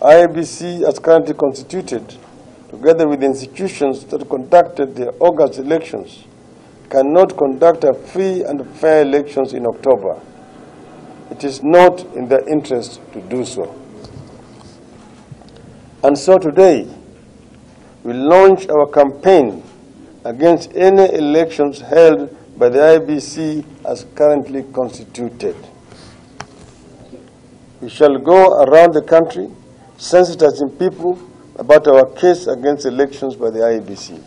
IEBC, as currently constituted, together with the institutions that conducted the August elections, cannot conduct a free and fair elections in October. It is not in their interest to do so. And so today, we launch our campaign against any elections held by the IEBC as currently constituted. We shall go around the country sensitizing people about our case against elections by the IEBC.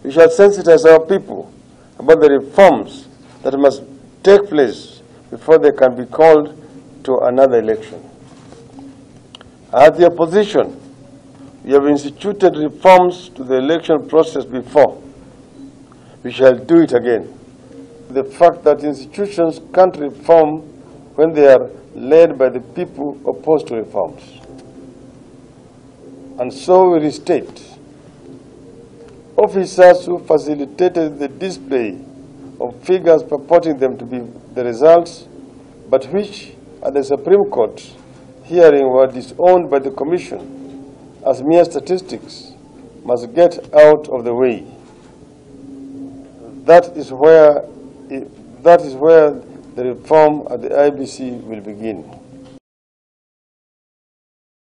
We shall sensitize our people about the reforms that must take place before they can be called to another election. As the opposition, we have instituted reforms to the election process before. We shall do it again. The fact that institutions can't reform when they are led by the people opposed to reforms. And so we restate, officers who facilitated the display of figures purporting them to be the results, but which at the Supreme Court hearing were disowned by the Commission as mere statistics, must get out of the way. That is where the reform at the IEBC will begin.